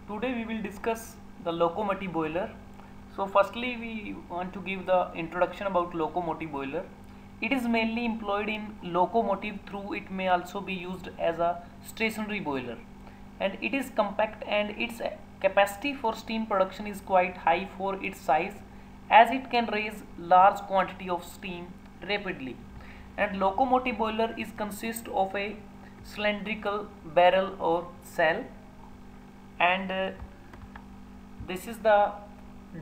Today we will discuss the locomotive boiler. So firstly we want to give the introduction about locomotive boiler. It is mainly employed in locomotive, through it may also be used as a stationary boiler, and it is compact and its capacity for steam production is quite high for its size, as it can raise large quantity of steam rapidly. And locomotive boiler is consist of a cylindrical barrel or cell, and this is the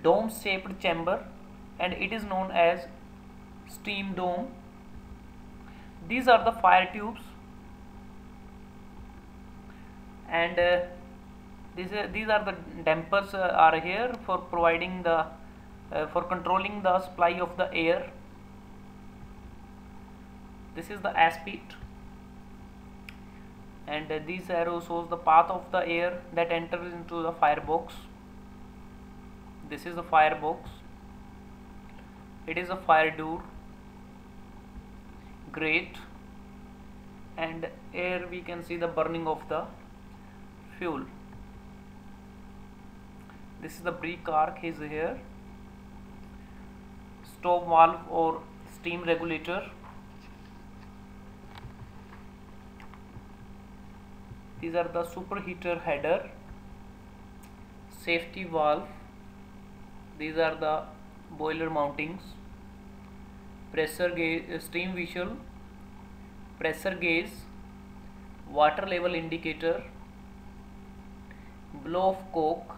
dome shaped chamber, and it is known as steam dome. These are the fire tubes, and these are the dampers are here for providing the for controlling the supply of the air. This is the aspect, and this arrow shows the path of the air that enters into the firebox. This is the firebox. It is a fire door, grate, and here we can see the burning of the fuel. This is the brake arc is here, stove valve or steam regulator. These are the superheater header, safety valve. These are the boiler mountings, pressure gauge, steam whistle, pressure gauge, water level indicator, blow off coke,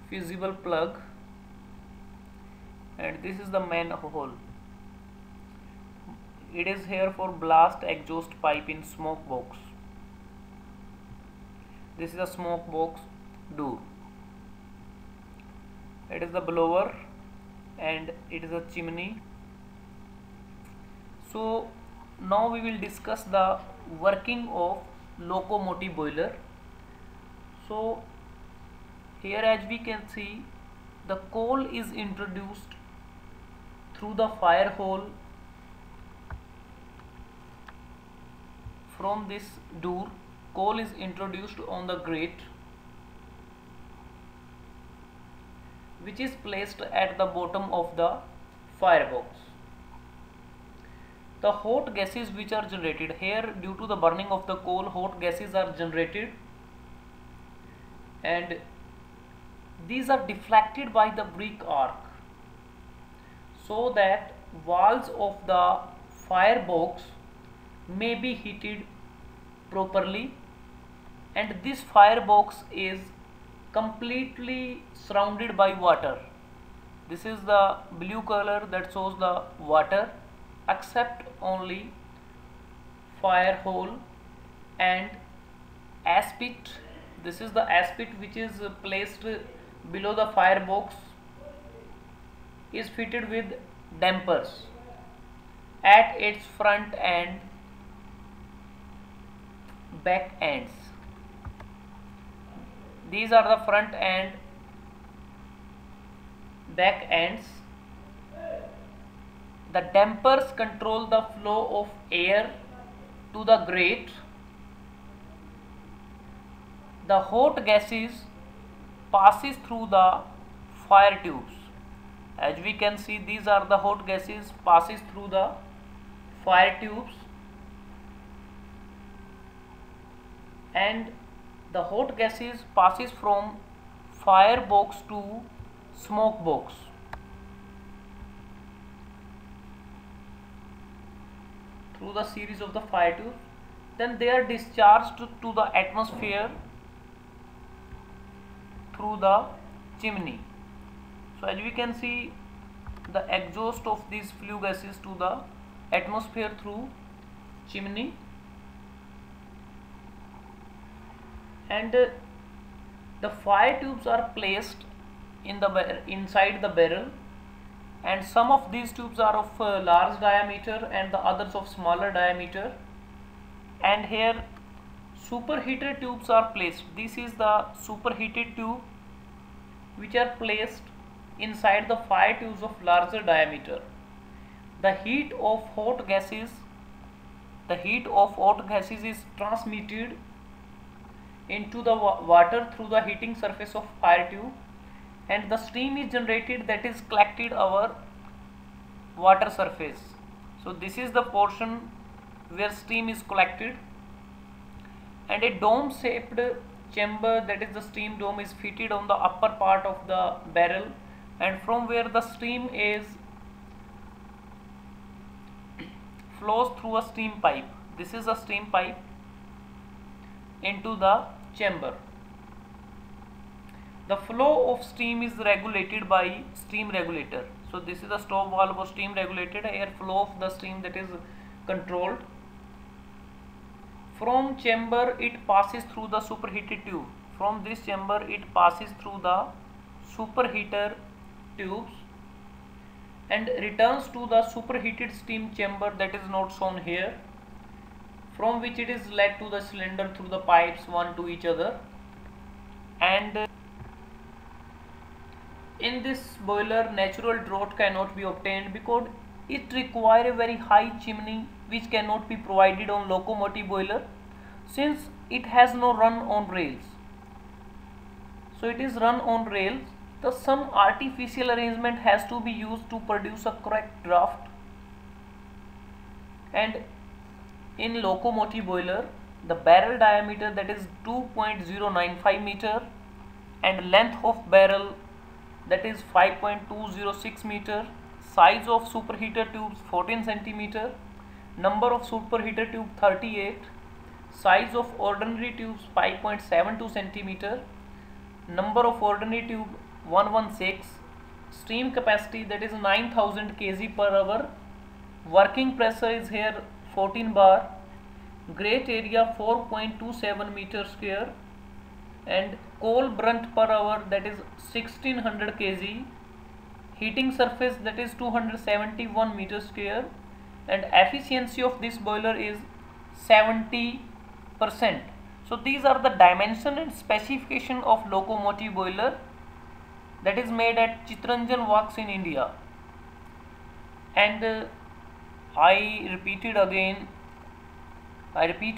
fusible plug, and this is the manhole. It is here for blast exhaust pipe in smoke box. This is a smoke box door. It is the blower, and it is a chimney. So now we will discuss the working of locomotive boiler. So here, as we can see, the coal is introduced through the fire hole from this door. Coal is introduced on the grate, which is placed at the bottom of the firebox. The hot gases which are generated here due to the burning of the coal, hot gases are generated, and these are deflected by the brake arc, so that walls of the firebox may be heated properly, and this firebox is completely surrounded by water. This is the blue color that shows the water, except only fire hole and aspect. This is the aspect which is placed below the firebox, is fitted with dampers at its front and back ends. These are the front and back ends. The dampers control the flow of air to the grate. The hot gases passes through the fire tubes. As we can see, these are the hot gases passes through the fire tubes, and the hot gases passes from firebox to smoke box. Through the series of the fire tubes, then they are discharged to the atmosphere through the chimney. So as we can see, the exhaust of these flue gases to the atmosphere through chimney, and the fire tubes are placed in the inside the barrel, and some of these tubes are of large diameter and the others of smaller diameter, and here superheated tubes are placed. This is the superheated tube which are placed inside the fire tubes of larger diameter. The heat of hot gases is transmitted into the water through the heating surface of fire tube, and the steam is generated that is collected our water surface. So this is the portion where steam is collected, and a dome shaped chamber, that is the steam dome, is fitted on the upper part of the barrel, and from where the steam is flows through a steam pipe. This is a steam pipe into the chamber. The flow of steam is regulated by steam regulator. So this is the stop valve or steam regulated air flow of the steam that is controlled. From chamber it passes through the superheated tube. From this chamber it passes through the superheater tubes and returns to the superheated steam chamber that is not shown here, from which it is led to the cylinder through the pipes one to each other. And in this boiler natural draught cannot be obtained because it requires a very high chimney which cannot be provided on locomotive boiler since it has no run on rails. So it is run on rails. Thus some artificial arrangement has to be used to produce a correct draft. And in locomotive boiler the barrel diameter that is 2.095 meter and length of barrel that is 5.206 meter, size of superheater tubes 14 centimeter, number of superheater tube 38, size of ordinary tubes 5.72 centimeter, number of ordinary tube 116, steam capacity that is 9000 kg per hour, working pressure is here 14 bar, grate area 4.27 meter square, and coal brunt per hour that is 1600 kg, heating surface that is 271 meter square, and efficiency of this boiler is 70%. So these are the dimension and specification of locomotive boiler that is made at Chittaranjan Works in India. And I repeat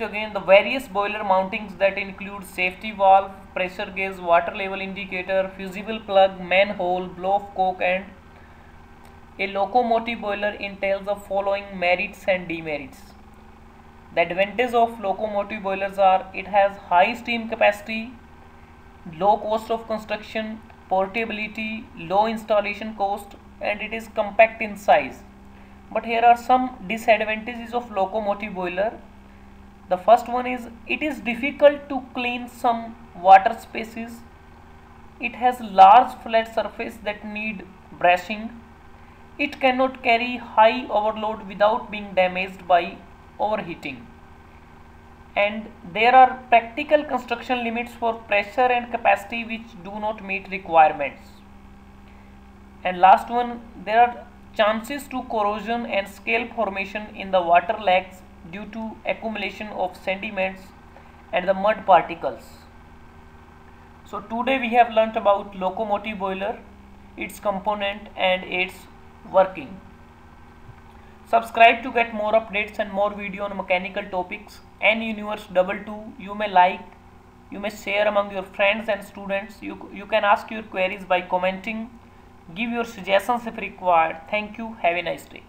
again the various boiler mountings that include safety valve, pressure gauge, water level indicator, fusible plug, manhole, blow-off coke, and a locomotive boiler entails the following merits and demerits. The advantage of locomotive boilers are it has high steam capacity, low cost of construction, portability, low installation cost, and it is compact in size. But here are some disadvantages of locomotive boiler. The first one is it is difficult to clean some water spaces. It has large flat surface that need brushing. It cannot carry high overload without being damaged by overheating. And there are practical construction limits for pressure and capacity which do not meet requirements. And last one, there are chances to corrosion and scale formation in the water legs due to accumulation of sediments and the mud particles. So today we have learnt about locomotive boiler, its component and its working. Subscribe to get more updates and more video on mechanical topics. N-Universe 22, you may like, you may share among your friends and students. You can ask your queries by commenting. Give your suggestions if required. Thank you. Have a nice day.